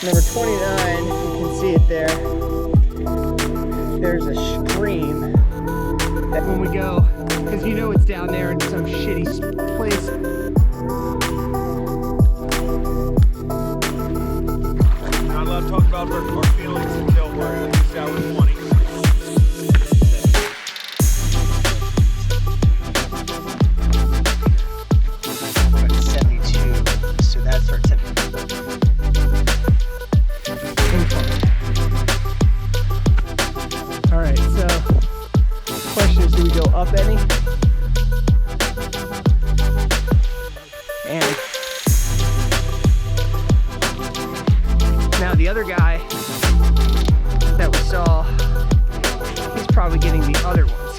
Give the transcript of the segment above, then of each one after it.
Number 29, you can see it there. There's a stream that when we go, because you know it's down there in some shitty place. Not allowed to talk about our feelings until we're at least hour 20. Up any? And now the other guy that we saw, he's probably getting the other ones.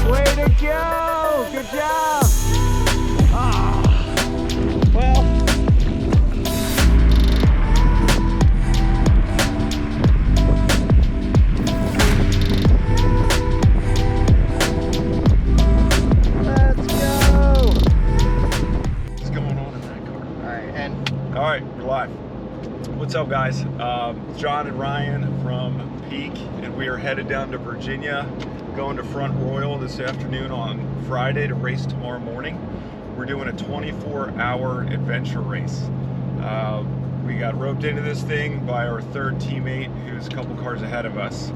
Way to go! Good job! Well, what's up, guys? John and Ryan from Peak, and we are headed down to Virginia, going to Front Royal this afternoon on Friday to race tomorrow morning. We're doing a 24-hour adventure race. We got roped into this thing by our third teammate, who's a couple cars ahead of us.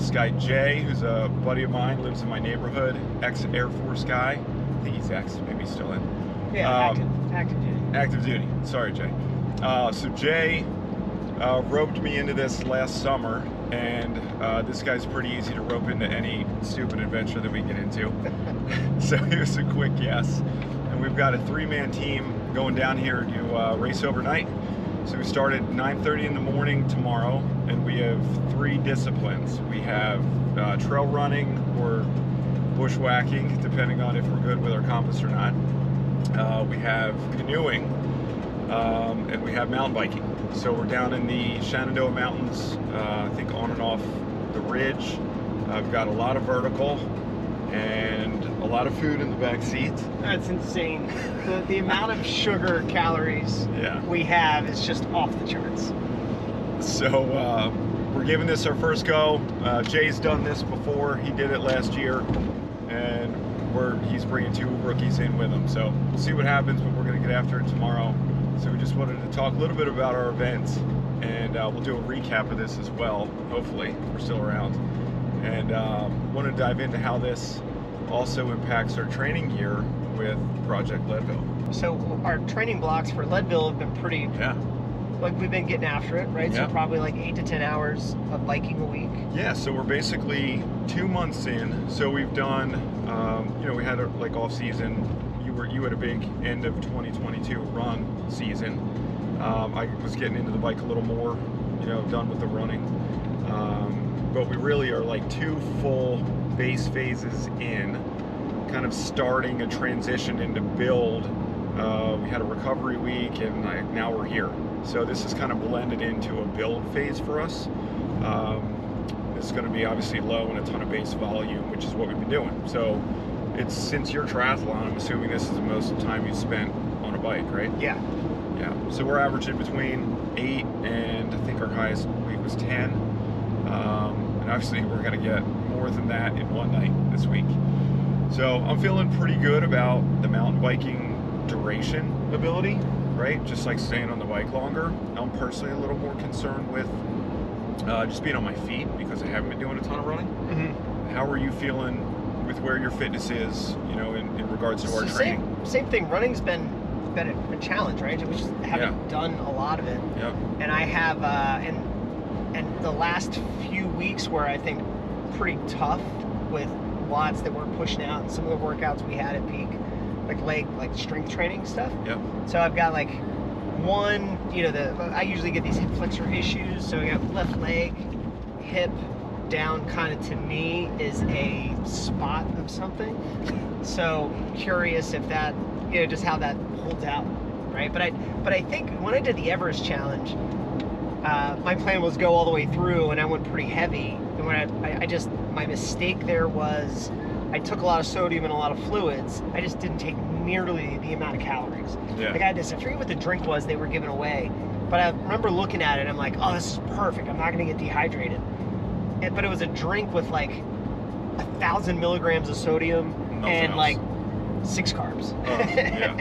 This guy Jay, who's a buddy of mine, lives in my neighborhood, ex-Air Force guy. I think he's ex, maybe he's still in. Yeah, active duty. Active duty. Sorry, Jay. So Jay roped me into this last summer, and this guy's pretty easy to rope into any stupid adventure that we get into. So he was a quick yes. And we've got a 3-man team going down here to race overnight. So we start at 9:30 in the morning tomorrow, and we have 3 disciplines. We have trail running or bushwhacking, depending on if we're good with our compass or not. We have canoeing, and we have mountain biking. So we're down in the Shenandoah Mountains, I think on and off the ridge. I've got a lot of vertical and a lot of food in the back seat. That's insane. The amount of sugar calories we have is just off the charts. So we're giving this our first go. Jay's done this before. He did it last year, and he's bringing 2 rookies in with him. So we'll see what happens, but we're going to get after it tomorrow. So we just wanted to talk a little bit about our events, and we'll do a recap of this as well, hopefully, if we're still around. And want to dive into how this also impacts our training gear with Project Leadville. So our training blocks for Leadville have been pretty, like we've been getting after it, right? So probably like 8 to 10 hours of biking a week. Yeah, so we're basically 2 months in. So we've done, we had like off season. You had a big end of 2022 run season. I was getting into the bike a little more, done with the running. But we really are like 2 full base phases in, kind of starting a transition into build. We had a recovery week, and now we're here. So this is kind of blended into a build phase for us. It's going to be obviously low and a ton of base volume, which is what we've been doing. So it's since your triathlon, I'm assuming this is the most time you spent on a bike, right? Yeah. Yeah. So we're averaging between 8 and I think our highest week was 10. And obviously we're going to get more than that in one night this week. So I'm feeling pretty good about the mountain biking duration ability, right? Just like staying on the bike longer. I'm personally a little more concerned with just being on my feet because I haven't been doing a ton of running. Mm-hmm. How are you feeling with where your fitness is, in regards to our training? Same thing. Running's been a challenge, right? We just haven't done a lot of it. Yep. And I have, and the last few weeks were, I think, pretty tough with watts that weren't pushing out, and some of the workouts we had at Peak, like strength training stuff. Yep. So I've got like one, I usually get these hip flexor issues. So I got left leg, hip down, kind of to me is a spot of something. So curious if that, just how that holds out, right? But I think when I did the Everest challenge, my plan was go all the way through, and I went pretty heavy. And when my mistake there was I took a lot of sodium and a lot of fluids. I just didn't take nearly the amount of calories. Yeah. Like I forget what the drink was they were giving away, but I remember looking at it and I'm like, oh, this is perfect. I'm not gonna get dehydrated. But it was a drink with like 1,000 milligrams of sodium and like 6 carbs. Yeah.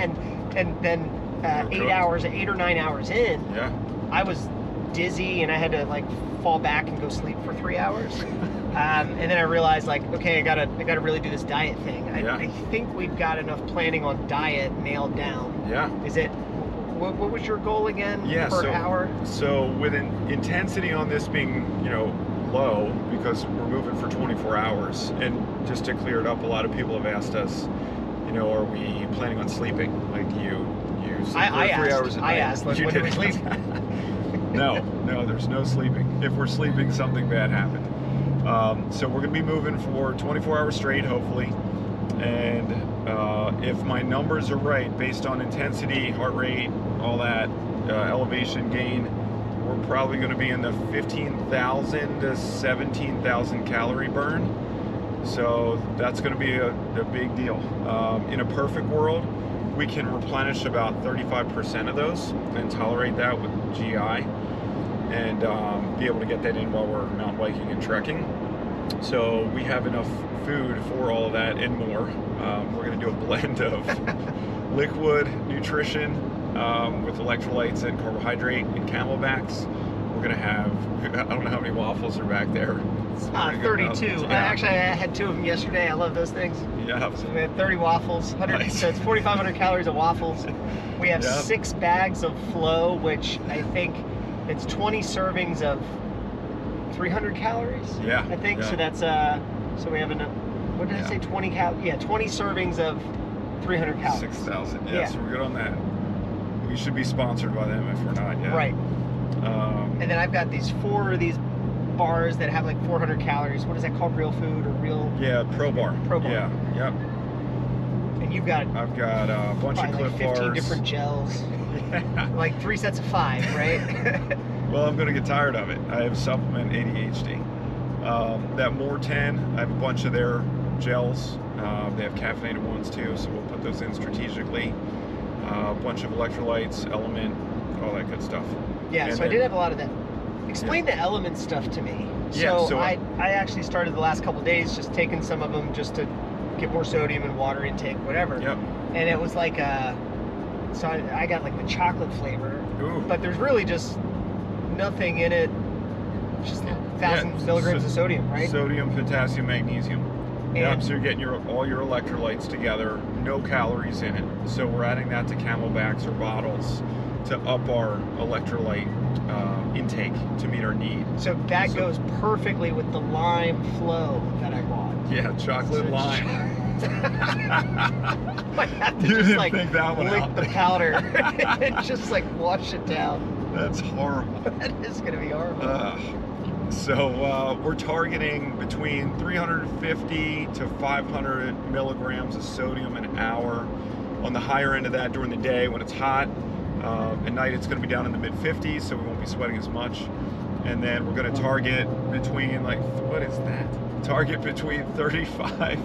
and then 8 or 9 hours in, yeah, I was dizzy and I had to like fall back and go sleep for 3 hours. And then I realized like, okay, I gotta really do this diet thing. I think we've got enough planning on diet nailed down. Yeah. Is it, what was your goal again per hour? So with an intensity on this being, low, because we're moving for 24 hours, and just to clear it up, a lot of people have asked us, are we planning on sleeping? Like you sleep 3 hours a night. I asked, like, when do we sleep? No, there's no sleeping. If we're sleeping, something bad happened. So we're going to be moving for 24 hours straight, hopefully. And if my numbers are right, based on intensity, heart rate, all that, elevation gain, we're probably going to be in the 15,000 to 17,000 calorie burn. So that's going to be a big deal. In a perfect world, we can replenish about 35% of those and tolerate that with GI, and be able to get that in while we're mountain biking and trekking. So we have enough food for all of that and more. We're going to do a blend of liquid nutrition with electrolytes and carbohydrate and camelbacks. We're going to have, I don't know how many waffles are back there. 32. Yeah. Actually, I had 2 of them yesterday. I love those things. Yeah. So we had 30 waffles. Nice. So it's 4,500 calories of waffles. We have 6 bags of Flow, which I think it's 20 servings of 300 calories. Yeah. I think yeah. so. That's so we have enough. What did I say? 20 Yeah, 20 servings of 300 calories. 6,000. Yeah, so we're good on that. We should be sponsored by them if we're not yet. Right. And then I've got these 4 of these bars that have like 400 calories. What is that called? Real Food or Real? Yeah, Pro Bar. Pro Bar. Yeah. Yep. And you've got. I've got a bunch of Clif like 15 bars. different gels. Yeah. Like 3 sets of 5, right? Well, I'm gonna get tired of it. I have supplement ADHD. That More 10, I have a bunch of their gels. They have caffeinated ones too, so we'll put those in strategically. A bunch of electrolytes, Element, all that good stuff. Yeah, and so then, I did have a lot of that. Explain the Element stuff to me. Yeah, so I actually started the last couple days just taking some of them just to get more sodium and water intake, whatever. Yep. And it was like so I got like the chocolate flavor. Ooh. But there's really just nothing in it. Just 1,000 milligrams of sodium, right? Sodium, potassium, magnesium. And so you're getting all your electrolytes together, no calories in it. So we're adding that to camelbacks or bottles to up our electrolyte intake to meet our need. So that goes perfectly with the lime Flow that I bought. Yeah, chocolate lime. I have to You just didn't like think that one lick out. the powder and just like wash it down. That's horrible. That is gonna be horrible. So we're targeting between 350 to 500 milligrams of sodium an hour. On the higher end of that during the day when it's hot. At night it's going to be down in the mid 50s, so we won't be sweating as much. And then we're going to target between Target between 35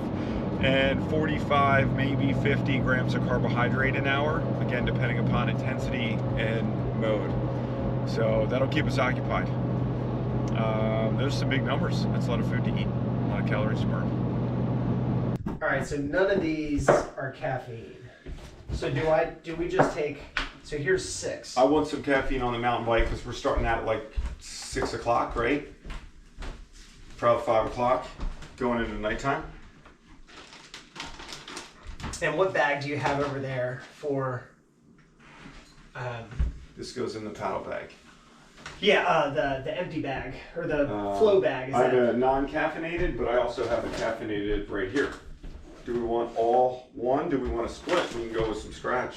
and 45, maybe 50 grams of carbohydrate an hour. Again, depending upon intensity and mode. So that'll keep us occupied. There's some big numbers. That's a lot of food to eat, a lot of calories to burn. All right, so none of these are caffeine. So do we just take? So here's 6. I want some caffeine on the mountain bike because we're starting out at like 6 o'clock, right? Probably 5 o'clock, going into nighttime. And what bag do you have over there for? This goes in the paddle bag. Yeah, the empty bag or the Flow bag. Is I have that? a non-caffeinated, but I also have a caffeinated right here. Do we want all one? Do we want to split? We can go with some scratch.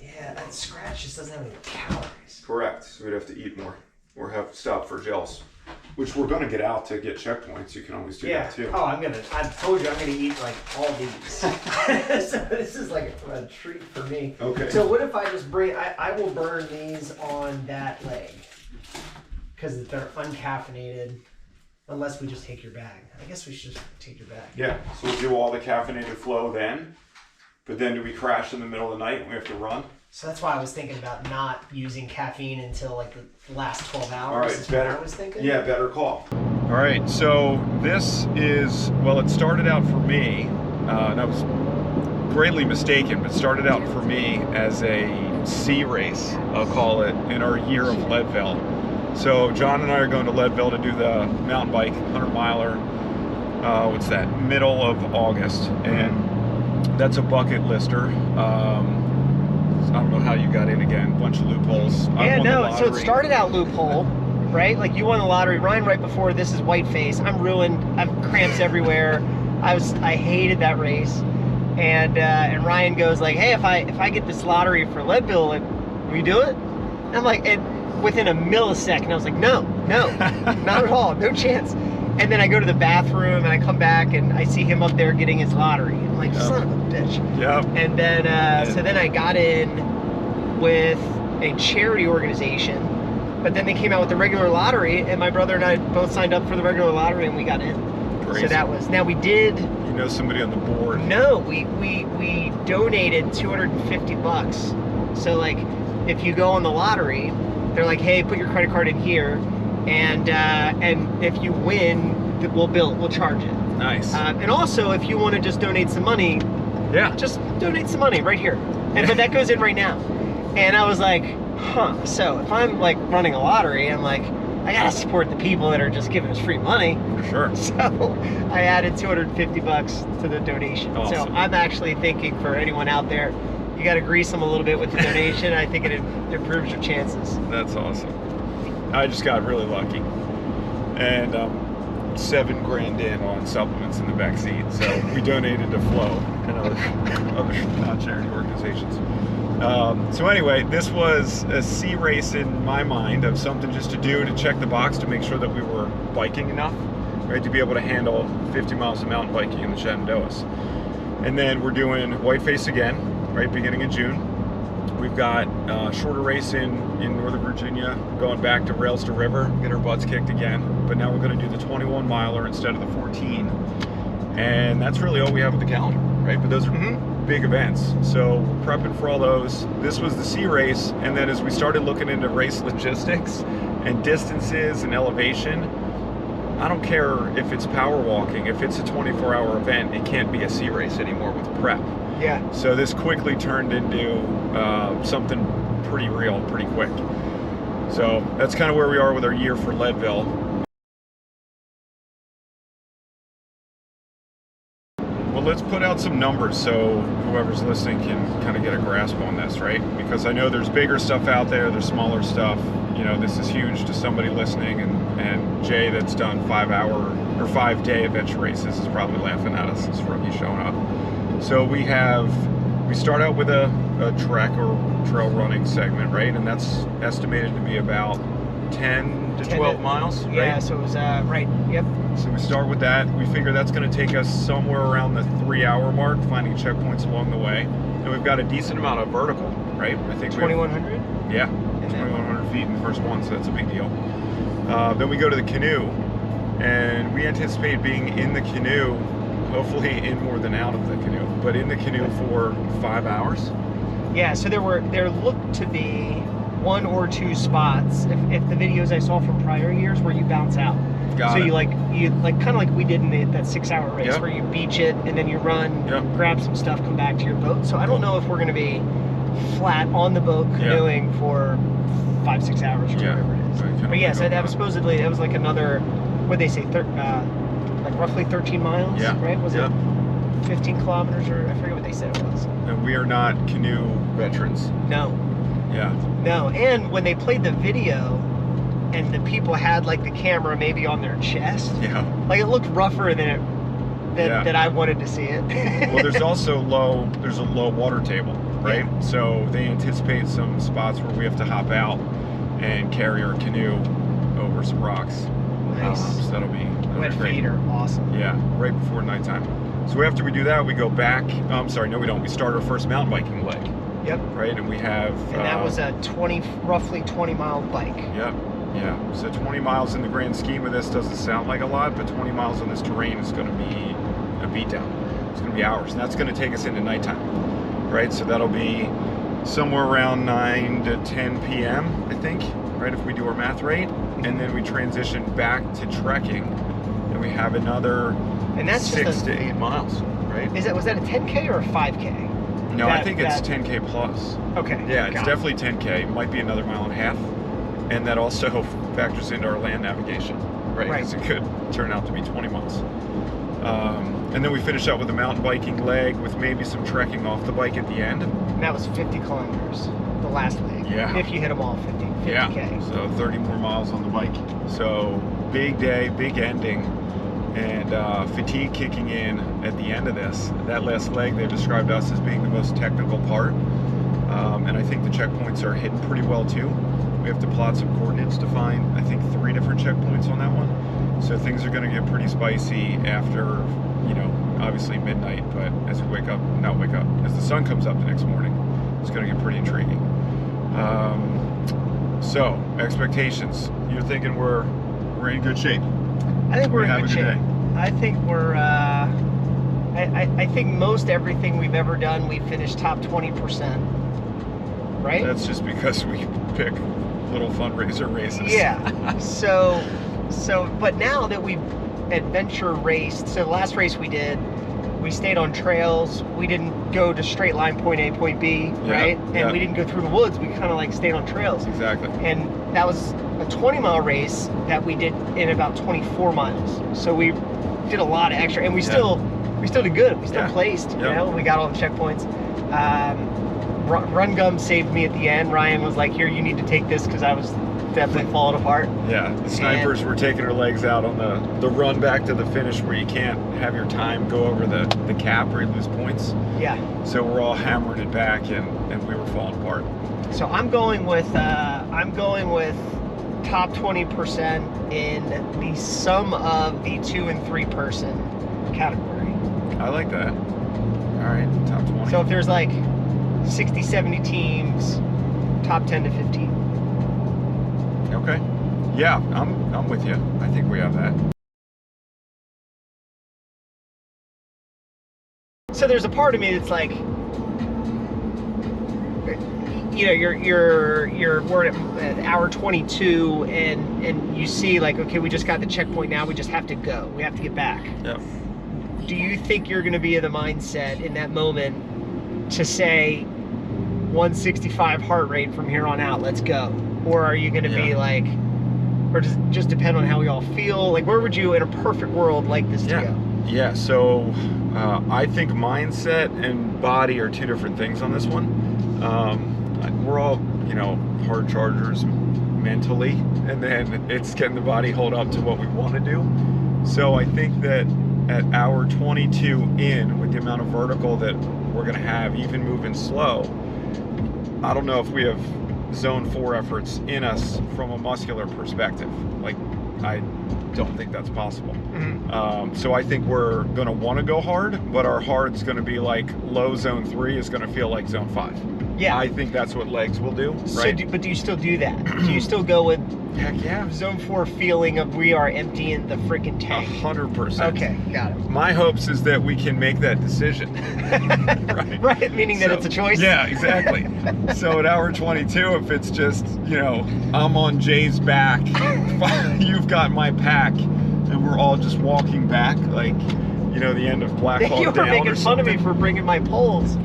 Yeah, that scratch just doesn't have any calories. Correct. So we'd have to eat more or have stop for gels. which we're going to get out to get checkpoints. You can always do that too. Oh, I've told you I'm gonna eat like all these. So this is like a treat for me. Okay. So what if I just I will burn these on that leg. Because they're uncaffeinated. Unless we just take your bag. I guess we should just take your bag. Yeah, so we'll do all the caffeinated flow then. But then do we crash in the middle of the night and we have to run? So that's why I was thinking about not using caffeine until like the last 12 hours. All right, is better. what I was thinking. Yeah, better call. All right, so this is, well, it started out for me, and I was greatly mistaken, but started out for me as a sea race, I'll call it, in our year of Leadville. So John and I are going to Leadville to do the mountain bike 100-miler, what's that, middle of August, and that's a bucket lister. I don't know how you got in again, bunch of loopholes. Yeah, no, so it started out loophole, right? Like you won the lottery. Ryan, right before this is white face. I'm ruined. I've cramps everywhere. I hated that race. And Ryan goes like, hey, if I get this lottery for Leadville, like, will you do it? And I'm like, and within a millisecond, I was like, no, not at all, no chance. And then I go to the bathroom and I come back and I see him up there getting his lottery. I'm like, son of a bitch. Yep. And then, so then I got in with a charity organization, but then they came out with the regular lottery, and my brother and I both signed up for the regular lottery and we got in. Crazy. So that was, now we did. You know somebody on the board? No, we donated $250. So like, if you go on the lottery, they're like, hey, put your credit card in here, and if you win, we'll charge it. Nice. And also, if you want to just donate some money, just donate some money right here. But that goes in right now. And I was like, huh. So if I'm like running a lottery, I'm like, I gotta support the people that are just giving us free money. For sure. So I added $250 to the donation. Awesome. So I'm actually thinking for anyone out there, you gotta grease them a little bit with the donation. I think it improves your chances. That's awesome. I just got really lucky. And $7 grand in on supplements in the back seat. So we donated to Flow and other charity organizations. So anyway, this was a sea race in my mind of something just to do to check the box to make sure that we were biking enough, right, to be able to handle 50 miles of mountain biking in the Shenandoahs. And then we're doing Whiteface again, right, beginning of June. We've got a shorter race in Northern Virginia, going back to Rails to River, get our butts kicked again. But now we're going to do the 21 miler instead of the 14. And that's really all we have with the calendar, right? But those are big events. So we're prepping for all those. This was the sea race. And then as we started looking into race logistics and distances and elevation, I don't care if it's power walking. If it's a 24-hour event, it can't be a sea race anymore with prep. Yeah. So this quickly turned into something pretty real, pretty quick. So that's kind of where we are with our year for Leadville. Well, let's put out some numbers so whoever's listening can kind of get a grasp on this, right? Because I know there's bigger stuff out there, there's smaller stuff. You know, this is huge to somebody listening, and Jay that's done 5-hour or 5-day adventure races is probably laughing at us as rookie showing up. So we start out with a trek or trail running segment, right? And that's estimated to be about 10 to 12 miles, right? Yeah, so it was, right, yep. So we start with that. We figure that's going to take us somewhere around the 3-hour mark, finding checkpoints along the way. And we've got a decent amount of vertical, right? I think 2,100? Yeah, 2,100 feet in the first one, so that's a big deal. Then we go to the canoe, and we anticipate being in the canoe, hopefully in more than out of the canoe, but in the canoe for 5 hours. Yeah, so there looked to be 1 or 2 spots, if the videos I saw from prior years, where you bounce out. Got so it. you kind of like we did in that 6-hour race, Yep. where you beach it and then you run, Yep. grab some stuff, come back to your boat. So I don't know if we're going to be flat on the boat canoeing for 5-6 hours or whatever it is. But yeah, so that was supposedly, that was like another, what'd they say, like roughly 13 miles, right? Was it 15 kilometers, or I forget what they said it was. And we are not canoe veterans. No. Yeah. No, and when they played the video and the people had like the camera maybe on their chest, like it looked rougher than I wanted to see it. Well, there's also there's a low water table, right? Yeah. So they anticipate some spots where we have to hop out and carry our canoe over some rocks. Nice. So that'll be Wet great. feet are awesome. Yeah, right before nighttime. So after we do that, we go back. I'm sorry, no, we don't. We start our first mountain biking leg. Yep. Right, and we have. And that was a roughly 20-mile bike. Yep. Yeah. So 20 miles in the grand scheme of this doesn't sound like a lot, but 20 miles on this terrain is going to be a beatdown. It's going to be hours, and that's going to take us into nighttime. Right. So that'll be somewhere around 9 to 10 p.m. I think. Right, if we do our math right, and then we transition back to trekking, and we have another. And that's 6 to 8 miles, right? Was that a 10K or a 5K? No, I think it's 10K plus. Okay. Yeah, it's definitely 10K. Might be another mile and a half, and that also factors into our land navigation, right? Because it could turn out to be 20 miles. And then we finish up with a mountain biking leg with maybe some trekking off the bike at the end. And that was 50 kilometers, the last leg. Yeah. If you hit them all, 50K. Yeah. So 30 more miles on the bike. So big day, big ending. And fatigue kicking in at the end of this. That last leg they've described us as being the most technical part. And I think the checkpoints are hidden pretty well too. We have to plot some coordinates to find, I think, 3 different checkpoints on that one. So things are going to get pretty spicy after, obviously midnight, but as we as the sun comes up the next morning, it's going to get pretty intriguing. So, expectations. You're thinking we're in good shape? I think we're in good shape. Day. I think we're. I think most everything we've ever done, we finished top 20%. Right. That's just because we pick little fundraiser races. Yeah. So, but now that we've adventure raced, so the last race we did, we stayed on trails. We didn't go to straight line point A, point B, right? And we didn't go through the woods. We kind of like stayed on trails. Exactly. And that was a 20-mile race that we did in about 24 miles. So we did a lot of extra, and we still did good. We still placed. You know, we got all the checkpoints. Run Gum saved me at the end. Ryan was like, "Here, you need to take this," because I was definitely falling apart. Yeah, the snipers were taking our legs out on the run back to the finish where you can't have your time go over the cap or you lose points. Yeah. So we're all hammering it back, and we were falling apart. So I'm going with top 20% in the sum of the 2 and 3 person category. I like that. All right, top 20. So if there's like 60, 70 teams, top 10 to 15. Okay. Yeah, I'm with you. I think we have that. So there's a part of me that's like, we're at hour 22 and you see like, okay, we just got the checkpoint, now we just have to go. We have to get back. Yep. Do you think you're going to be in the mindset in that moment to say 165 heart rate from here on out, let's go? Or are you going to be like, or does it just depend on how we all feel? Like, where would you, in a perfect world, like this to go? Yeah, so I think mindset and body are 2 different things on this one. We're all, hard chargers mentally, and then it's getting the body hold up to what we want to do. So I think that at hour 22 in, with the amount of vertical that we're going to have, even moving slow, I don't know if we have zone 4 efforts in us from a muscular perspective. Like, I don't think that's possible. Mm-hmm. So I think we're going to want to go hard, but our hard's going to be like low zone 3 is going to feel like zone 5. Yeah. I think that's what legs will do, right? So but do you still do that? Do you still go with heck yeah, zone 4 feeling of we are emptying the freaking tank? 100%. Okay, got it. My hopes is that we can make that decision. Right? Right, meaning that it's a choice? Yeah, exactly. So at hour 22, if it's just, I'm on Jay's back, you've got my pack, and we're all just walking back, like, the end of Black Hawk Down. You were making fun of me for bringing my poles.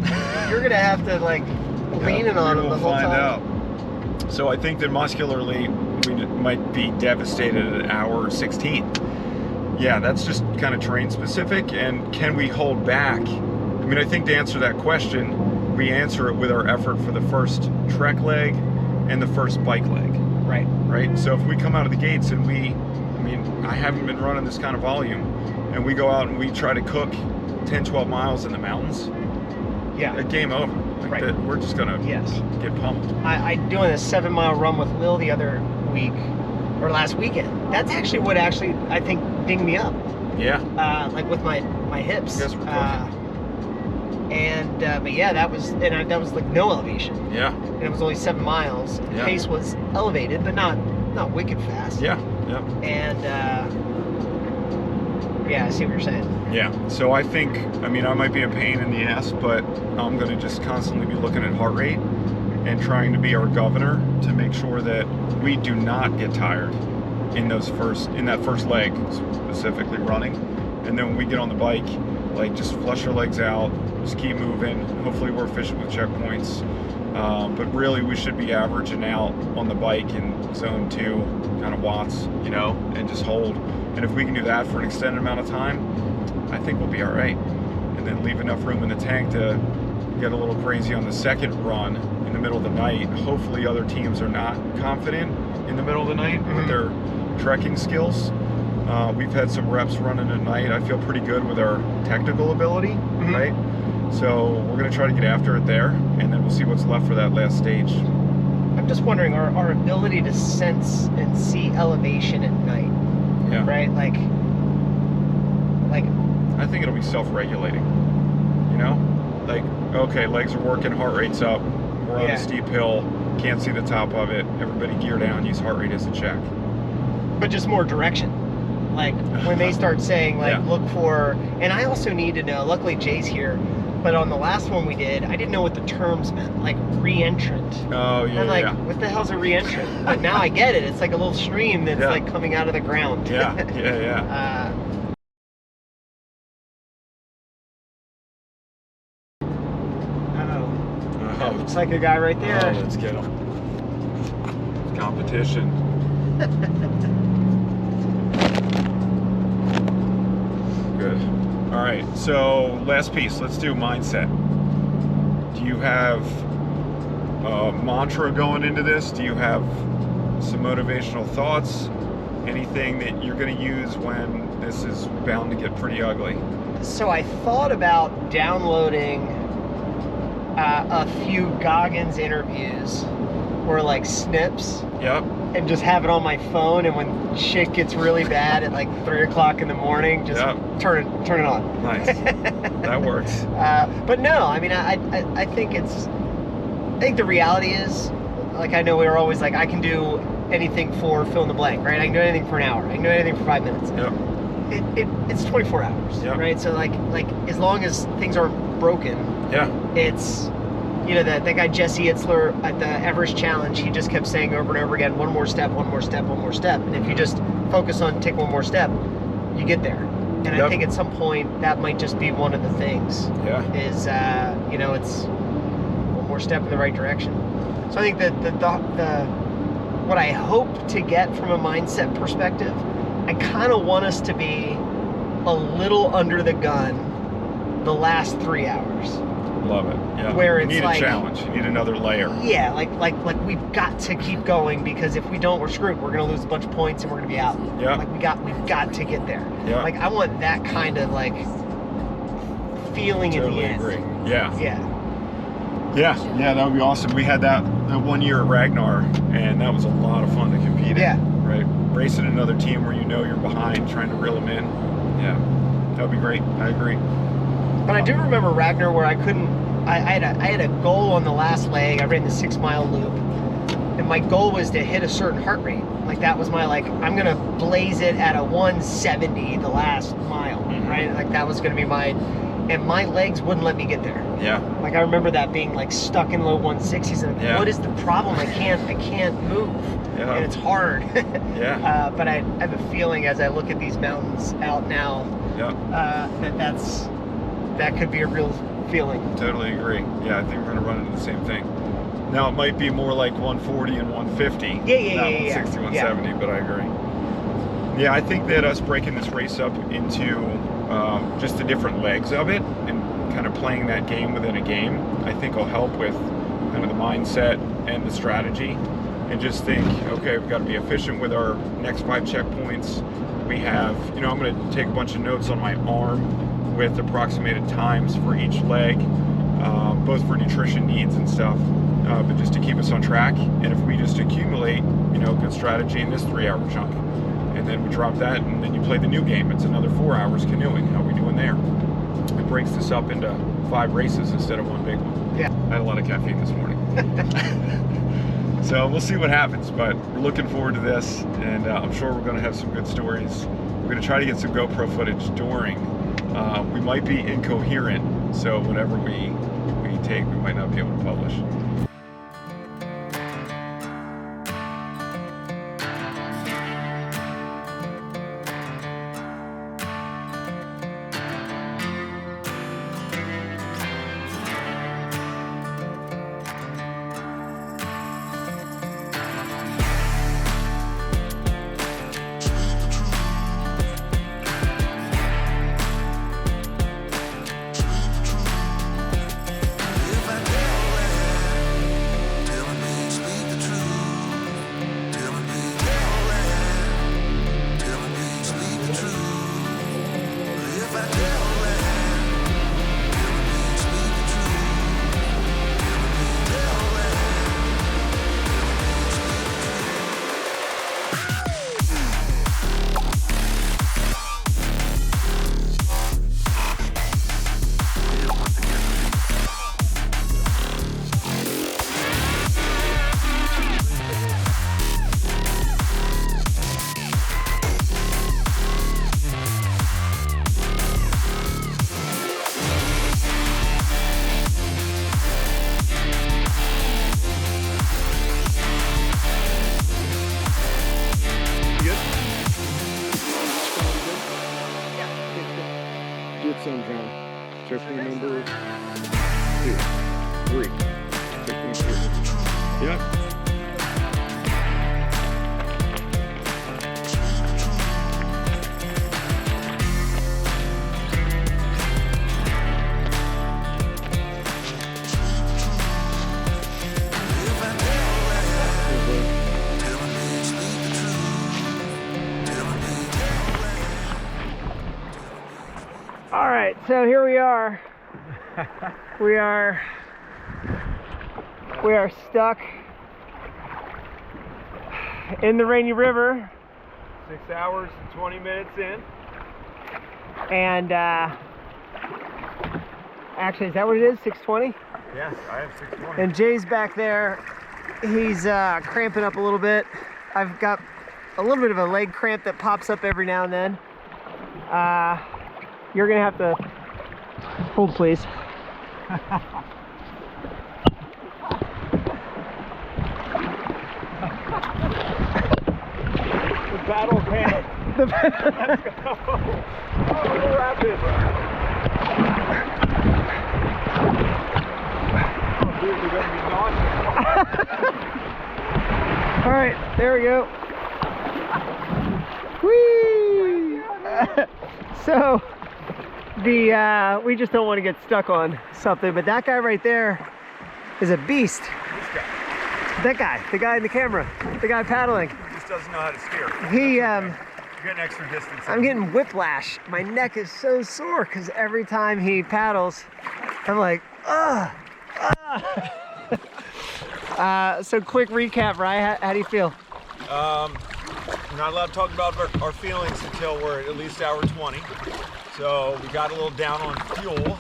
You're going to have to, like, leaning on them the whole time. Find out. So I think that muscularly, we might be devastated at hour 16. Yeah, that's just kind of terrain specific. And can we hold back? I mean, I think to answer that question, we answer it with our effort for the first trek leg and the first bike leg. Right. Right? So if we come out of the gates and I haven't been running this kind of volume, and we go out and we try to cook 10, 12 miles in the mountains, game over. Like we're just going to get pummeled. I doing a 7-mile run with Lil the other week, or last weekend. That's actually what I think dinged me up. Yeah. Like with my hips. You guys were cooking. But yeah, that was like no elevation. Yeah. And it was only 7 miles. The Yeah. pace was elevated, but not wicked fast. Yeah. Yeah. And yeah, I see what you're saying. Yeah. So I think, I mean, I might be a pain in the ass, but I'm going to just constantly be looking at heart rate and trying to be our governor to make sure that we do not get tired in that first leg, specifically running. And then when we get on the bike, like, just flush our legs out, just keep moving. Hopefully we're efficient with checkpoints. But really we should be averaging out on the bike in zone 2 kind of watts, you know, and just hold. And if we can do that for an extended amount of time, I think we'll be all right. And then leave enough room in the tank to get a little crazy on the second run in the middle of the night. Hopefully other teams are not confident in the middle of the night with their trekking skills. We've had some reps running at night. I feel pretty good with our technical ability, right? So we're going to try to get after it there, and then we'll see what's left for that last stage. I'm just wondering, our ability to sense and see elevation at night, Yeah. right? Like I think it'll be self-regulating, you know? Like, okay, legs are working, heart rate's up, we're on a steep hill, can't see the top of it, everybody gear down, use heart rate as a check. but just more direction. Like when they start saying, like, look for, and I also need to know, luckily Jay's here, but on the last one we did, I didn't know what the terms meant, like re-entrant. Oh, yeah, I'm like, what the hell's a re-entrant? But now I get it. It's like a little stream that's like coming out of the ground. Yeah, yeah, yeah. That looks like a guy right there. Oh, let's get him. Competition. Good. All right, so last piece. Let's do mindset. Do you have a mantra going into this? Do you have some motivational thoughts? Anything that you're going to use when this is bound to get pretty ugly? So I thought about downloading a few Goggins interviews or like snips. Yep. And just have it on my phone, and when shit gets really bad at like 3 o'clock in the morning, just turn it on. Nice. That works. But no, I mean, I think I think the reality is, like, I know we were always like, I can do anything for fill in the blank, right? I can do anything for an hour. I can do anything for 5 minutes. Yep. It's 24 hours, right? So like as long as things aren't broken, it's, you know, that guy Jesse Itzler at the Everest Challenge, he just kept saying over and over again, one more step, one more step, one more step. And if you just focus on take one more step, you get there. And I think at some point that might just be one of the things. Is you know, it's one more step in the right direction. So I think that the what I hope to get from a mindset perspective, I kind of want us to be a little under the gun the last 3 hours. Love it. Yeah. Where it's you need like, a challenge. You need another layer. Yeah, like we've got to keep going, because if we don't, we're screwed. We're gonna lose a bunch of points and we're gonna be out. Yeah. Like we've got to get there. Yeah. Like I want that kind of like feeling in the end. Totally agree. Yeah. Yeah. Yeah, that would be awesome. We had that 1 year at Ragnar, and that was a lot of fun to compete in. Right? Racing another team where you know you're behind, trying to reel them in. Yeah, that would be great. I agree. But I do remember Ragnar where I couldn't. I had a goal on the last leg. I ran the 6 mile loop, and my goal was to hit a certain heart rate. Like that was my I'm gonna blaze it at a 170 the last mile, right? Like that was gonna be and my legs wouldn't let me get there. Yeah. Like I remember that being like stuck in low 160s, and what is the problem? I can't move. Yeah. And it's hard. Yeah. But I have a feeling as I look at these mountains out now, that could be a real feeling. Totally agree. Yeah, I think we're gonna run into the same thing. Now it might be more like 140 and 150. Not 160, 170, but I agree. Yeah, I think that us breaking this race up into just the different legs of it and kind of playing that game within a game, I think will help with kind of the mindset and the strategy, and just think, okay, we've got to be efficient with our next 5 checkpoints. We have, you know, I'm going to take a bunch of notes on my arm with approximated times for each leg, both for nutrition needs and stuff. but just to keep us on track. And if we just accumulate, you know, good strategy in this 3-hour chunk, and then we drop that, and then you play the new game. It's another 4 hours canoeing. How are we doing there? It breaks this up into 5 races instead of one big one. Yeah. I had a lot of caffeine this morning. So we'll see what happens, but we're looking forward to this, and I'm sure we're going to have some good stories. We're going to try to get some GoPro footage during. We might be incoherent, so whatever we take, we might not be able to publish. Checkpoint number 2, 3. Checkpoint 2. Yep. All right, so here we are. We are stuck in the Rainy River. 6 hours and 20 minutes in. And actually, is that what it is? 6:20? Yes, I have 6:20. And Jay's back there. He's cramping up a little bit. I've got a little bit of a leg cramp that pops up every now and then. You're gonna have to hold, please. The battle can. Let's go. Oh, rapid. Oh, dude, you're gonna be nauseous. All right, there we go. Whee! So we just don't want to get stuck on something, but that guy right there is a beast. This guy. That guy, the guy in the camera, the guy paddling. He just doesn't know how to steer. He You're getting extra distance. I'm getting whiplash. My neck is so sore because every time he paddles, I'm like, ugh. So quick recap, Ryan, how do you feel? We're not allowed to talk about our feelings until we're at least hour 20. So we got a little down on fuel,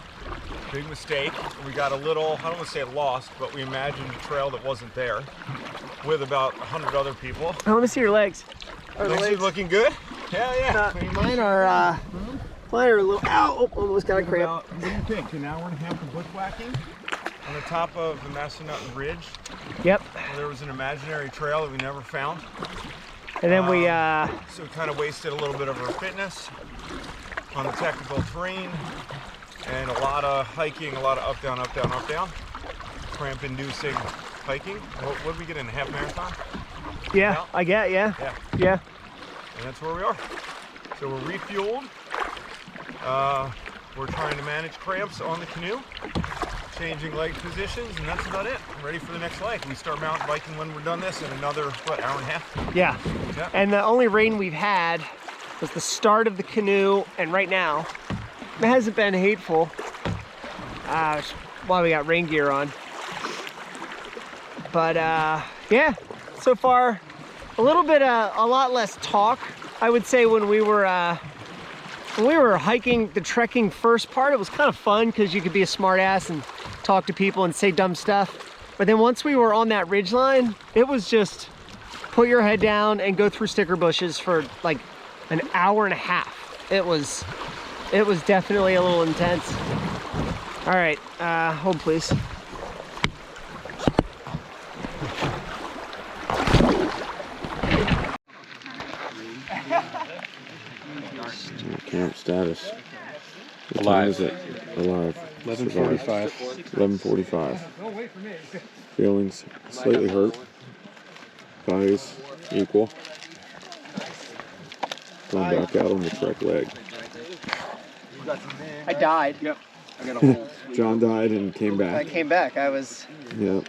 big mistake. We got a little, I don't want to say lost, but we imagined a trail that wasn't there with about 100 other people. I want to see your legs. Legs are looking good? Yeah, yeah. Mine are a little, ow, almost got a cramp. What do you think, an hour and a half of bushwhacking on the top of the Massanutten Ridge? Yep. There was an imaginary trail that we never found. And then we so we kind of wasted a little bit of our fitness on the technical terrain, and a lot of hiking, a lot of up, down, up, down, up, down. Cramp-inducing hiking. What did we get in, a half marathon? yeah, Well, I get, yeah. Yeah. And that's where we are. So we're refueled. We're trying to manage cramps on the canoe, changing leg positions, and that's about it. I'm ready for the next leg. We start mountain biking when we're done this in another, what, hour and a half? Yeah. And the only rain we've had was the start of the canoe, and right now it hasn't been hateful. While we got rain gear on. But yeah, so far a lot less talk, I would say. When we were hiking the trekking first part, it was kind of fun because you could be a smart ass and talk to people and say dumb stuff. But then once we were on that ridge line, it was just put your head down and go through sticker bushes for like an hour and a half. It was definitely a little intense. All right, hold please. Camp status. What Alive. time is it? Alive. 11:45. 11:45. Feelings slightly hurt. Bodies equal. Going back out on the trek leg. I died. Yep. I got a hole. John died and came I back. came back. I was. Yeah.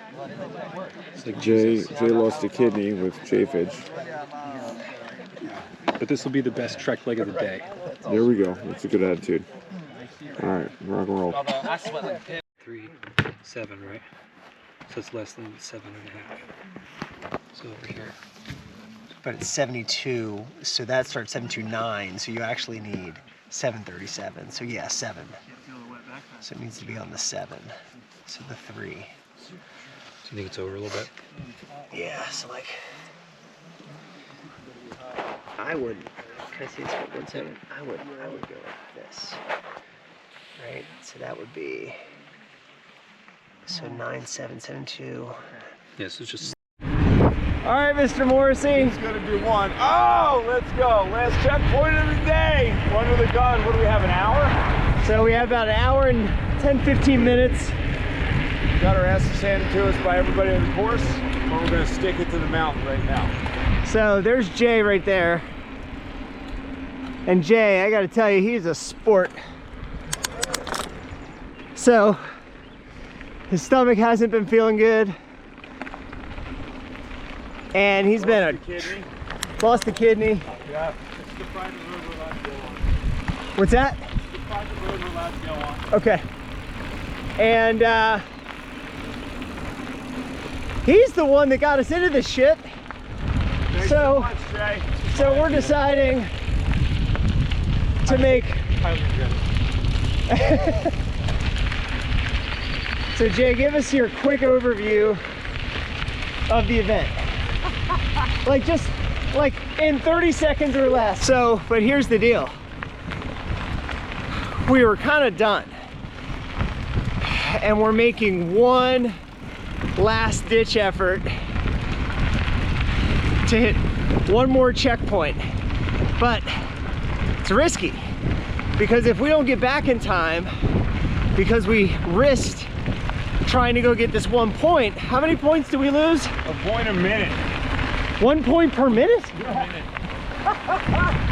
Jay lost a kidney with J-Fidge. But this will be the best trek leg of the day. There we go. That's a good attitude. All right, rock and roll. 3.7, right? So it's less than 7.5. So over here. But it's 72, so that starts 729. So you actually need 737. So yeah, 7. So it needs to be on the 7. So the 3. So you think it's over a little bit? Yeah. So like, I would. Can I see this 1.7? I would go like this. Right. So that would be. So 9772. Yeah, so it's just. All right, Mr. Morrissey. He's gonna do one. Oh, let's go. Last checkpoint of the day. Under the gun. What do we have, an hour? So we have about an hour and 10-15 minutes. Got our asses handed to us by everybody on the course. But we're gonna stick it to the mountain right now. So there's Jay right there. And Jay, I gotta tell you, he's a sport. So his stomach hasn't been feeling good. And he's been lost a kidney. Yeah, it's the private road we're allowed to go on. What's that? It's the private road we're allowed to go on. Okay. And he's the one that got us into this shit. Thanks so much, Jay. So we're deciding to make. So Jay, give us your quick overview of the event. Like just like in 30 seconds or less. So, but here's the deal. We were kind of done. And we're making one last ditch effort to hit one more checkpoint. But it's risky because if we don't get back in time, because we risked trying to go get this 1 point, how many points do we lose? A point a minute. 1 point per minute? A minute.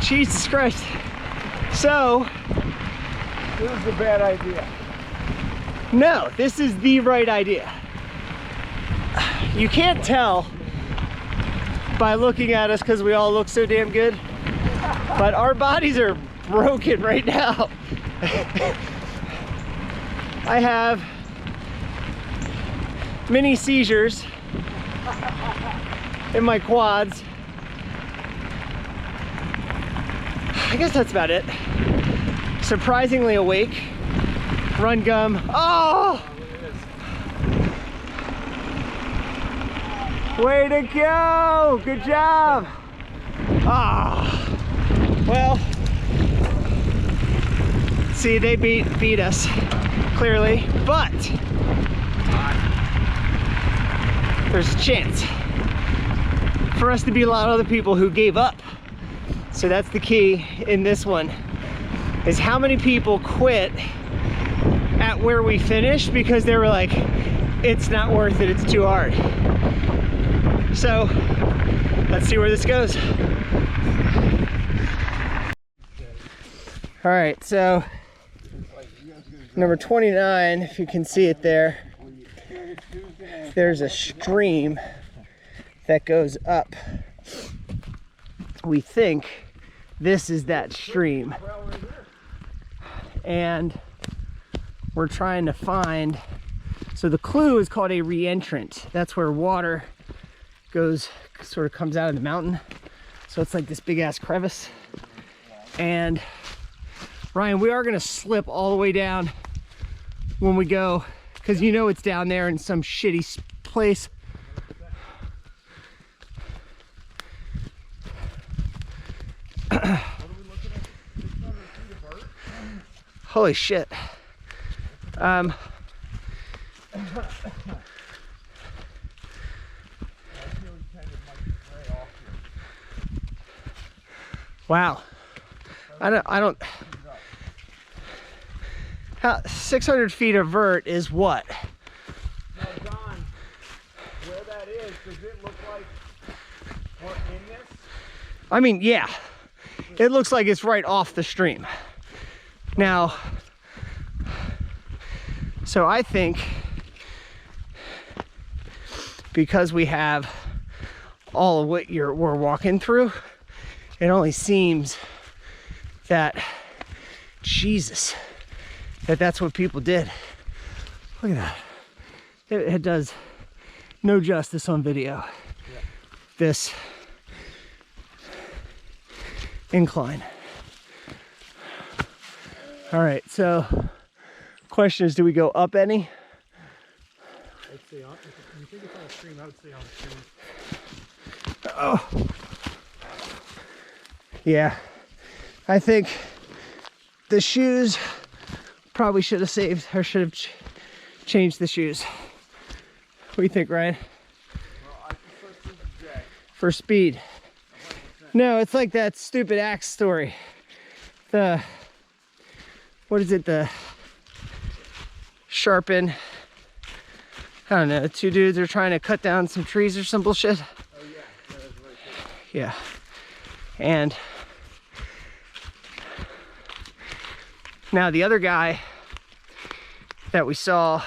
Jesus Christ. So, This is a bad idea. no, this is the right idea. You can't tell by looking at us because we all look so damn good, but our bodies are broken right now. I have mini seizures in my quads. I guess that's about it. Surprisingly awake. Run gum. Oh! Way to go! Good job! Ah! Well, see, they beat us, clearly, but there's a chance for us to beat a lot of other people who gave up. So that's the key in this one, is how many people quit at where we finished because they were like, it's not worth it, it's too hard. So let's see where this goes. All right, so number 29, if you can see it there, there's a stream that goes up. We think this is that stream. And we're trying to find So the clue is called a reentrant. That's where water goes, sort of comes out of the mountain. So it's like this big ass crevice. And Ryan, we are gonna slip all the way down when we go, because you know it's down there in some shitty place. Holy shit. Wow. I don't how 600 feet of vert is what? Now, John, where that is, does it look like we're in this? I mean, yeah. It looks like it's right off the stream. Now, so I think because we have all of what we're walking through, it only seems that, Jesus, that's what people did. Look at that. It does no justice on video. Yeah. This incline. All right, so question is, do we go up any? I'd say on, if you think it's on the stream, I would say on the stream. Oh. Yeah, I think the shoes probably should have saved, or should have changed the shoes. What do you think, Ryan? Well, I prefer J. For speed. 100%. No, it's like that stupid axe story. The, what is it, the sharpen, I don't know, two dudes are trying to cut down some trees or some bullshit. Oh yeah, that's right there. Yeah, and now the other guy that we saw,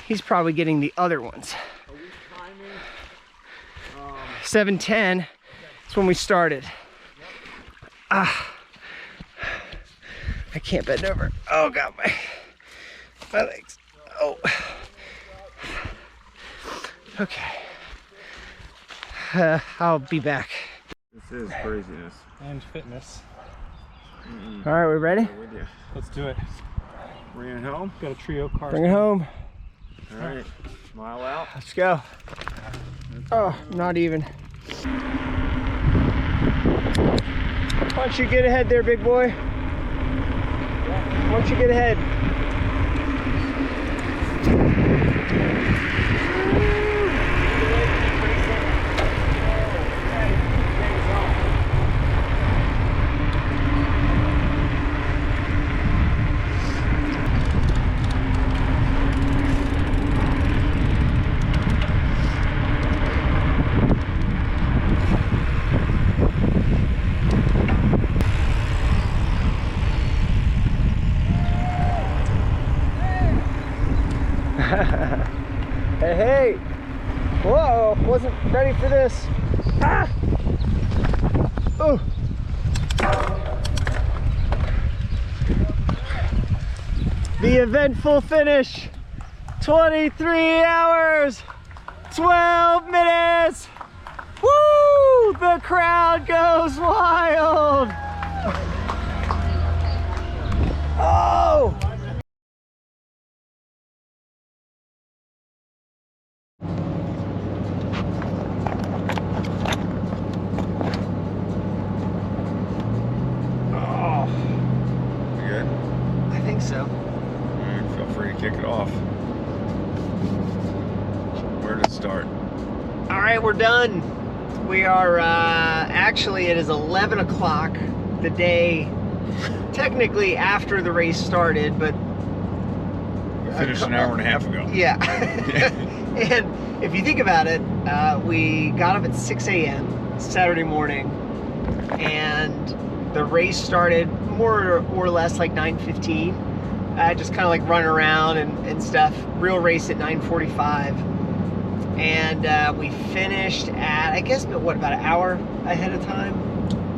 he's probably getting the other ones. Are we timing? 7:10 is when we started. Ah, I can't bend over. Oh God, my legs. Oh. Okay. I'll be back. This is craziness. And fitness. All right, we ready? I'm with you. Let's do it. Bring it home. Got a trio car. Bring it home. All right. Smile out. Let's go. Oh, not even. Why don't you get ahead there, big boy? Why don't you get ahead? Hey, hey! Whoa, wasn't ready for this. Ah! Oh! The eventful finish. 23 hours, 12 minutes. Woo! The crowd goes wild. Oh! So Feel free to kick it off. Where to start? all right, we're done. We are actually, it is 11 o'clock, the day technically after the race started, but We finished an hour and a half ago. yeah. And if you think about it, we got up at 6 a.m. Saturday morning, and the race started more or less like 9:15. Just kind of like run around and stuff. Real race at 9:45, and we finished at, I guess, what, about an hour ahead of time?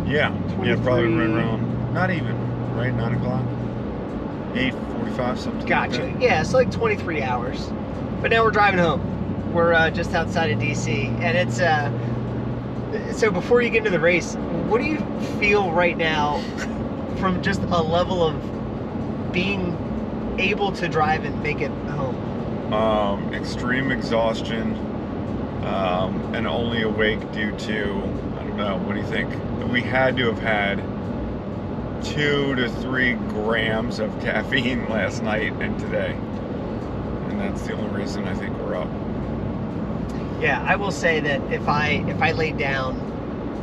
Yeah, 23. probably run around. Not even, right? 9 o'clock. 8:45, something Gotcha. like that. Yeah, it's like 23 hours. But now we're driving home. We're just outside of DC, and it's so before you get into the race, what do you feel right now from just a level of being able to drive and make it home? Extreme exhaustion, and only awake due to, I don't know, what do you think? We had to have had 2 to 3 grams of caffeine last night and today. And that's the only reason I think we're up. Yeah, I will say that if I laid down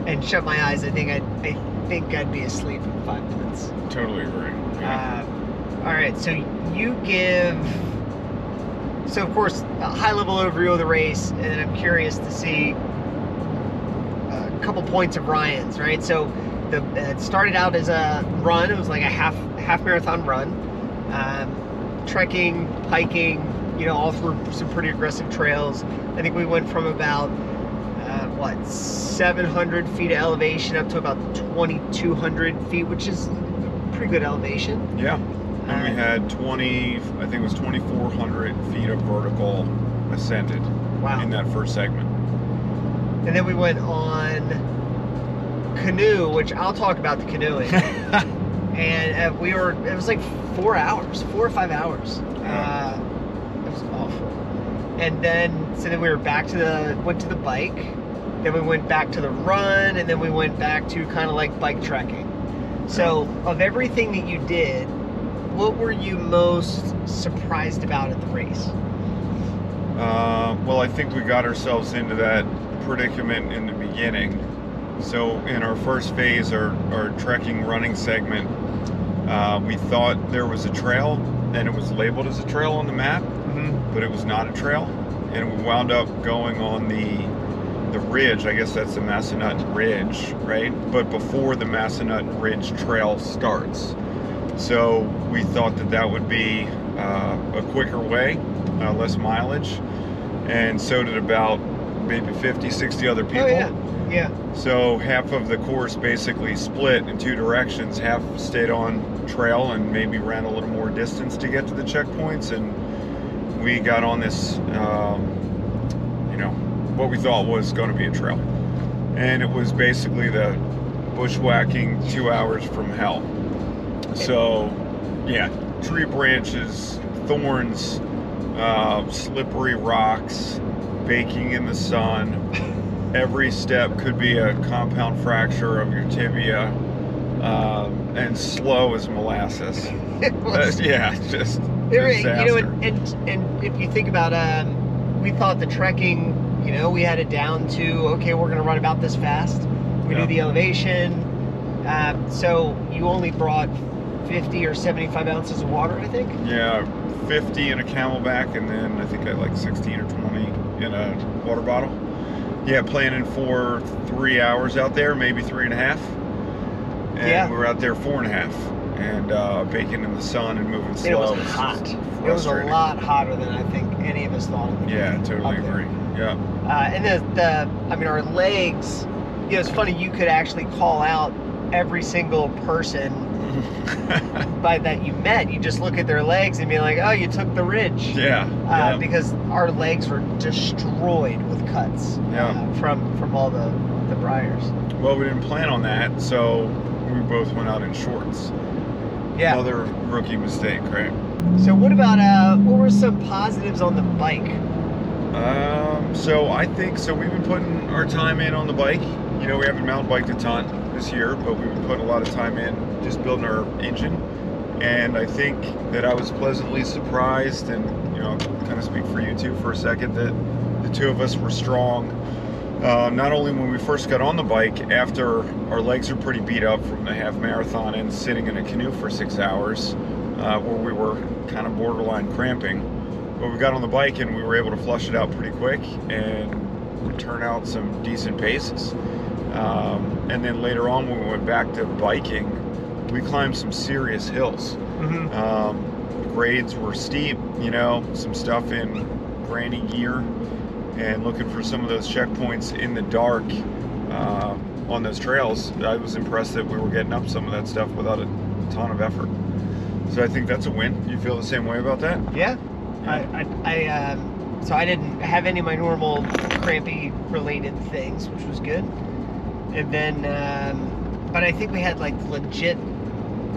and shut my eyes, I think I'd be asleep in 5 minutes. Totally agree. Yeah. All right, so you give. So of course, a high-level overview of the race, and then I'm curious to see a couple points of Ryan's. Right, so it started out as a run. It was like a half marathon run, trekking, hiking. All through some pretty aggressive trails. I think we went from about 700 feet of elevation up to about 2,200 feet, which is pretty good elevation. Yeah. And we had I think it was 2,400 feet of vertical ascended. Wow. In that first segment. And then we went on canoe, which I'll talk about the canoeing. And it was like 4 or 5 hours. It was awful. And then we were went to the bike, then we went back to the run, and then we went back to kind of like bike trekking. So of everything that you did, what were you most surprised about at the race? Well, I think we got ourselves into that predicament in the beginning. So in our first phase, our trekking running segment, we thought there was a trail, and it was labeled as a trail on the map, but it was not a trail. And we wound up going on the ridge. I guess that's the Massanutten Ridge, right? But before the Massanutten Ridge Trail starts. So we thought that would be a quicker way, less mileage. And so did about maybe 50, 60 other people. Oh, yeah. So half of the course basically split in 2 directions. Half stayed on trail and maybe ran a little more distance to get to the checkpoints. And we got on this, what we thought was going to be a trail. And it was basically the bushwhacking 2 hours from hell. So, yeah, tree branches, thorns, slippery rocks, baking in the sun. Every step could be a compound fracture of your tibia, and slow as molasses. It was, just disaster. And if you think about, we thought the trekking, we had it down to, okay, we're going to run about this fast. We knew the elevation. So you only brought 50 or 75 ounces of water, I think? Yeah, 50 in a Camelback, and then I think I had like 16 or 20 in a water bottle. Yeah, planning for 3 hours out there, maybe 3.5. And we were out there 4.5, and baking in the sun and moving slow. It was hot. It was a lot hotter than I think any of us thought it would be. Yeah, totally agree. Yeah. And our legs, it's funny, you could actually call out every single person by that you met. You just look at their legs and be like, oh, you took the ridge. Yeah. Because our legs were destroyed with cuts from all the briars. Well, we didn't plan on that, so we both went out in shorts. Yeah. Another rookie mistake, right? So what were some positives on the bike? So I think, we've been putting our time in on the bike. We haven't mountain biked a ton this year, but we've been putting a lot of time in just building our engine. And I think that I was pleasantly surprised, and kind of speak for you too for a second, that the two of us were strong. Not only when we first got on the bike, after our legs were pretty beat up from the half marathon and sitting in a canoe for 6 hours, where we were kind of borderline cramping, but we got on the bike and we were able to flush it out pretty quick and turn out some decent paces. And then later on, when we went back to biking, we climbed some serious hills. Grades were steep, some stuff in granny gear, and looking for some of those checkpoints in the dark on those trails. I was impressed that we were getting up some of that stuff without a ton of effort. So I think that's a win. You feel the same way about that? Yeah. So I didn't have any of my normal crampy related things, which was good. And then, but I think we had like legit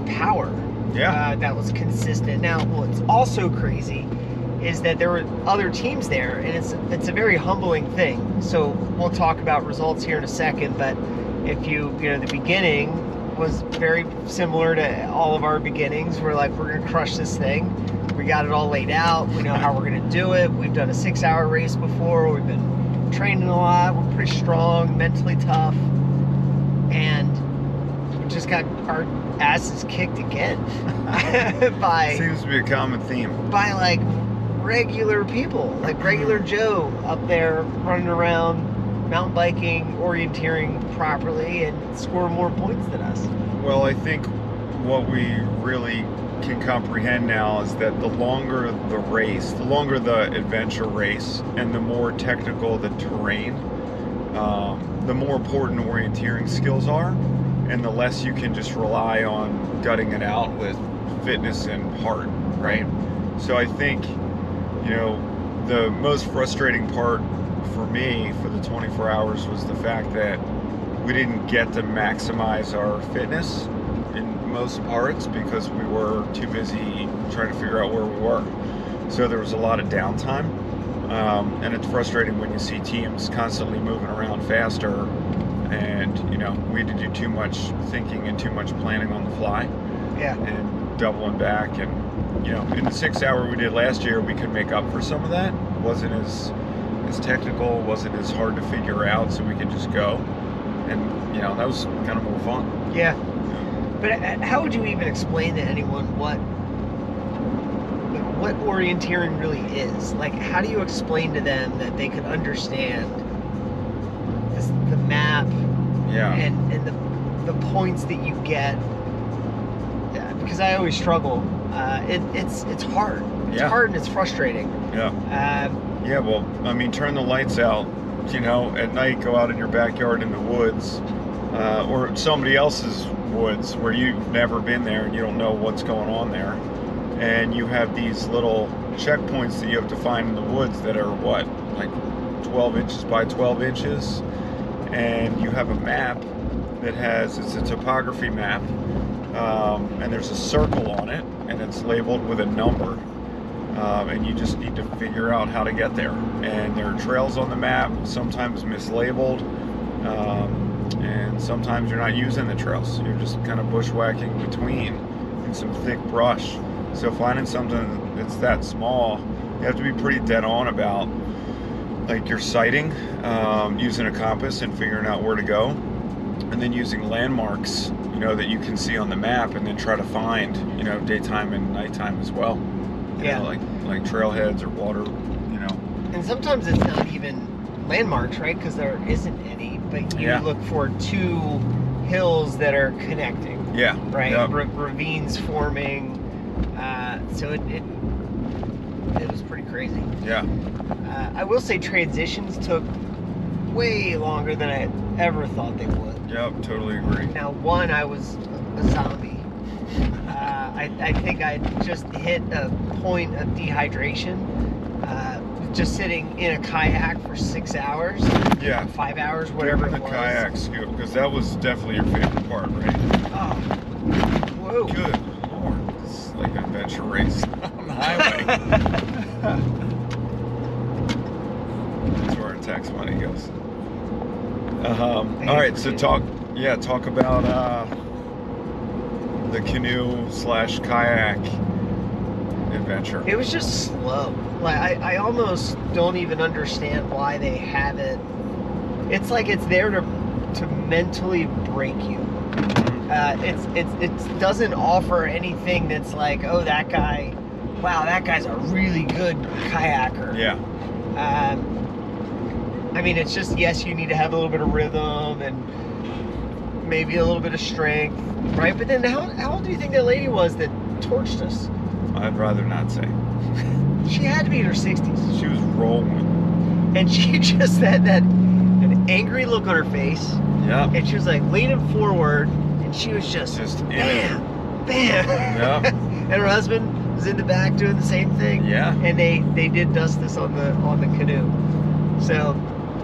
power. Yeah. That was consistent. Now, what's also crazy is that there were other teams there, and it's a very humbling thing. So we'll talk about results here in a second, but if the beginning was very similar to all of our beginnings. We're like, we're gonna crush this thing. We got it all laid out. We know how we're gonna do it. We've done a 6-hour race before. We've been training a lot. We're pretty strong, mentally tough, and we just got our asses kicked again by Seems to be a common theme. by like regular people, like regular Joe up there running around mountain biking, orienteering properly, and score more points than us. Well, I think what we really can comprehend now is that the longer the race, the longer the adventure race, and the more technical the terrain, the more important orienteering skills are, and the less you can just rely on gutting it out with fitness and heart, right? So I think, the most frustrating part for me for the 24 hours was the fact that we didn't get to maximize our fitness in most parts because we were too busy trying to figure out where we were. So there was a lot of downtime, and it's frustrating when you see teams constantly moving around faster, and we had to do too much thinking and too much planning on the fly. Yeah. And doubling back, and in the 6-hour we did last year, we could make up for some of that. It wasn't as technical, wasn't as hard to figure out, so we could just go, and that was kind of more fun. Yeah. But how would you even explain to anyone what orienteering really is? Like, how do you explain to them that they could understand the map, Yeah. and the points that you get? Because I always struggle. It's hard. It's hard and it's frustrating. Yeah. Yeah, well, I mean, turn the lights out, at night, go out in your backyard in the woods, or somebody else's woods where you've never been there and you don't know what's going on there. And you have these little checkpoints that you have to find in the woods that are, like 12 inches by 12 inches. And you have a map that it's a topography map, and there's a circle on it, and it's labeled with a number. And you just need to figure out how to get there. And there are trails on the map, sometimes mislabeled, and sometimes you're not using the trails. You're just kind of bushwhacking between in some thick brush. So finding something that's that small, you have to be pretty dead on about like your sighting, using a compass and figuring out where to go, and then using landmarks, that you can see on the map, and then try to find, daytime and nighttime as well. Yeah. Like trailheads or water, And sometimes it's not even landmarks, right? Because there isn't any, but you look for two hills that are connecting. Yeah. Right? Yep. Ravines forming. So it was pretty crazy. Yeah. I will say transitions took way longer than I ever thought they would. Yep, totally agree. Now, one, I was a zombie. I think I just hit a point of dehydration. Just sitting in a kayak for 6 hours. Yeah. 5 hours, whatever it the was. kayak scoop, because that was definitely your favorite part, right? Oh. Whoa. Good Lord. It's like an adventure race on the highway. That's where our tax money goes. All right, so talk about the canoe/kayak adventure. It was just slow. Like I almost don't even understand why they have it. It's like it's there to mentally break you. It doesn't offer anything that's like, oh, that guy's a really good kayaker. Yeah. I mean, it's just, yes, you need to have a little bit of rhythm and maybe a little bit of strength, right? But then how old do you think that lady was that torched us? I'd rather not say. She had to be in her 60s. She was rolling. And she just had an angry look on her face. Yeah. And she was like leaning forward, and she was just in it. bam, bam. Yeah. And her husband was in the back doing the same thing. Yeah. And they did dust us on the canoe. So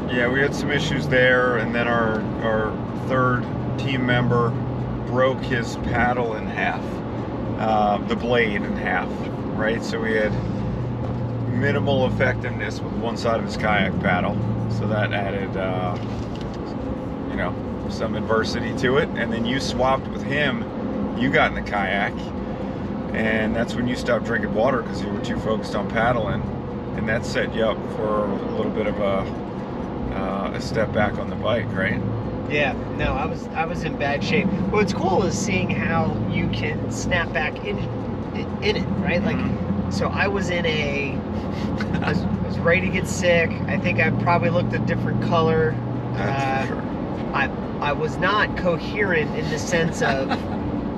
yeah, we had some issues there, and then our third team member broke his paddle in half, the blade in half, right? So we had minimal effectiveness with one side of his kayak paddle, so that added some adversity to it. And then you swapped with him, you got in the kayak, and that's when you stopped drinking water because you were too focused on paddling, and that set you up for a little bit of a step back on the bike, right? yeah, no, I was in bad shape. What's cool is seeing how you can snap back in it, right? Like, so I was I was ready to get sick. I think I probably looked a different color. That's for sure. I was not coherent in the sense of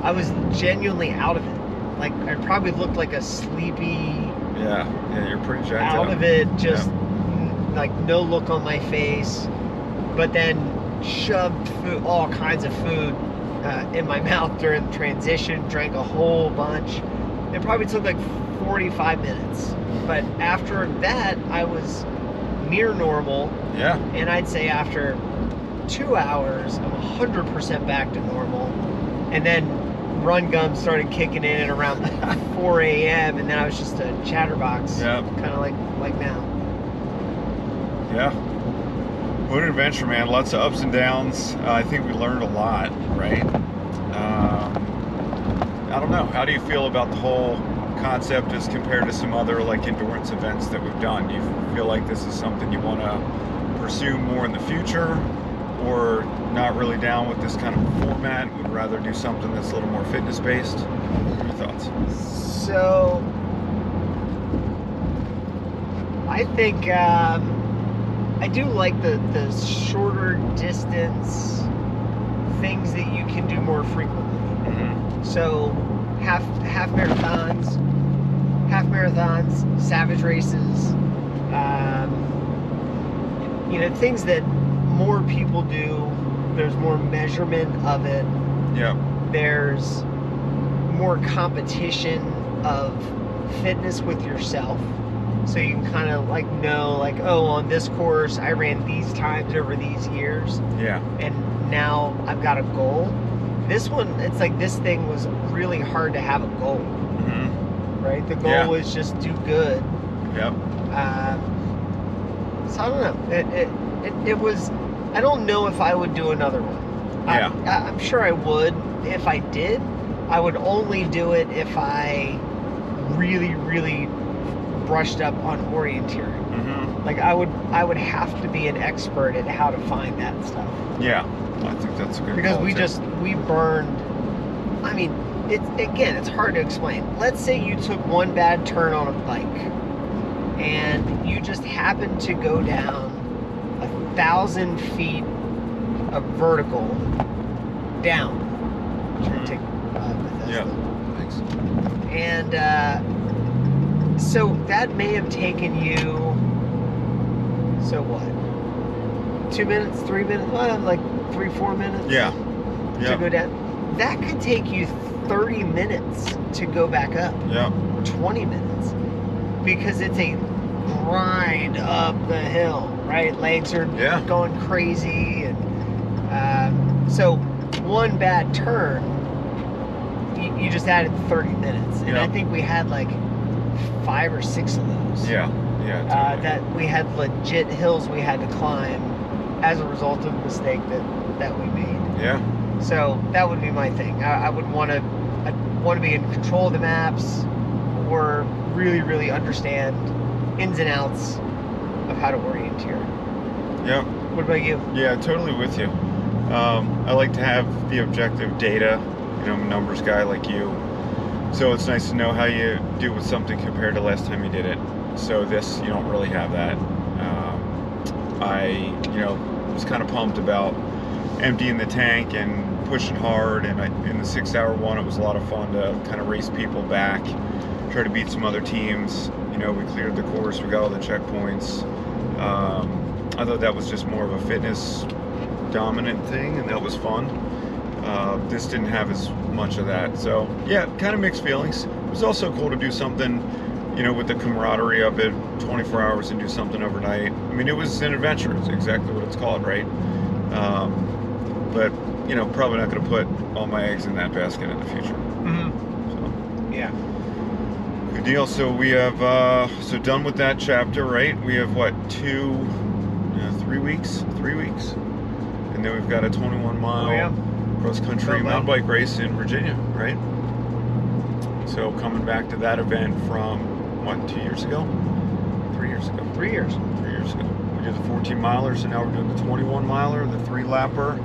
I was genuinely out of it. Like, I probably looked like a sleepy. Yeah, you're pretty jacked out up. of it, just like no look on my face, but then shoved food, all kinds of food in my mouth during the transition, drank a whole bunch. It probably took like 45 minutes, but after that I was near normal. Yeah. And I'd say after 2 hours I'm 100% back to normal, and then run gum started kicking in at around 4 a.m. and then I was just a chatterbox. Yep. Kind of like now. Yeah. What an adventure, man. Lots of ups and downs. I think we learned a lot, right? I don't know. How do you feel about the whole concept as compared to some other like endurance events that we've done? Do you feel like this is something you want to pursue more in the future, or not really down with this kind of format, would rather do something that's a little more fitness based? What are your thoughts? So I think I do like the shorter distance things that you can do more frequently. So half marathons, savage races, things that more people do. There's more measurement of it. Yeah. There's more competition of fitness with yourself. So you can kind of like know, like, oh, on this course I ran these times over these years. Yeah. And now I've got a goal. This one, it's like this thing was really hard to have a goal. Right? The goal was just do good. Yep. So I don't know. It was. I don't know if I would do another one. Yeah. I'm sure I would. If I did, I would only do it if I really, really brushed up on orienteering. Like I would have to be an expert at how to find that stuff. Yeah, I think that's a good Because call, we too. we burned. I mean, it's hard to explain. Let's say you took one bad turn on a bike, and you just happened to go down 1,000 feet of vertical down. Try to take Thanks. And so that may have taken you. So what? 2 minutes, 3 minutes, like 3-4 minutes. Yeah. To go down. That could take you 30 minutes to go back up. Yeah. 20 minutes, because it's a grind up the hill, right? Legs are going crazy, and so one bad turn, you just added 30 minutes, and I think we had like 5 or 6 of those. Yeah. Totally. That we had legit hills we had to climb as a result of the mistake that we made. Yeah. So that would be my thing. I would want to be in control of the maps, or really, really understand ins and outs of how to orienteer. Yep. What about you? Yeah, totally with you. I like to have the objective data. I'm a numbers guy like you. So it's nice to know how you do with something compared to last time you did it. So this, you don't really have that. I was kind of pumped about emptying the tank and pushing hard, and in the 6-hour one, it was a lot of fun to kind of race people back, try to beat some other teams. We cleared the course, we got all the checkpoints. I thought that was just more of a fitness dominant thing, and that was fun. This didn't have as much of that, so yeah, kind of mixed feelings. it was also cool to do something, you know, with the camaraderie of it, 24 hours and do something overnight. I mean, it was an adventure. It's exactly what it's called, right? But, you know, probably not going to put all my eggs in that basket in the future. So, Yeah. good deal. So we have, so done with that chapter, right? We have what, 3 weeks? 3 weeks. And then we've got a 21-mile cross-country mountain bike race in Virginia, right? So coming back to that event from, what, 2 years ago? 3 years ago. 3 years. 3 years ago. We did the 14-miler, so now we're doing the 21-miler, the 3-lapper,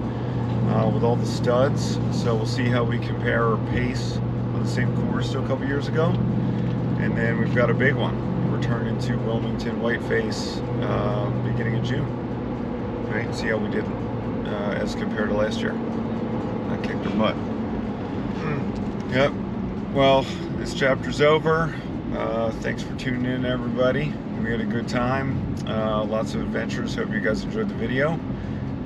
with all the studs. So we'll see how we compare our pace on the same course to a couple years ago. And then we've got a big one. We're turning to Wilmington Whiteface beginning of June. Right? See how we did as compared to last year. I kicked her butt. Yep. Well, this chapter's over. Thanks for tuning in, everybody. We had a good time. Lots of adventures. Hope you guys enjoyed the video.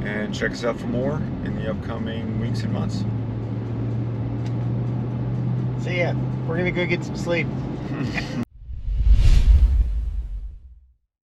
And check us out for more in the upcoming weeks and months. See ya. We're gonna go get some sleep.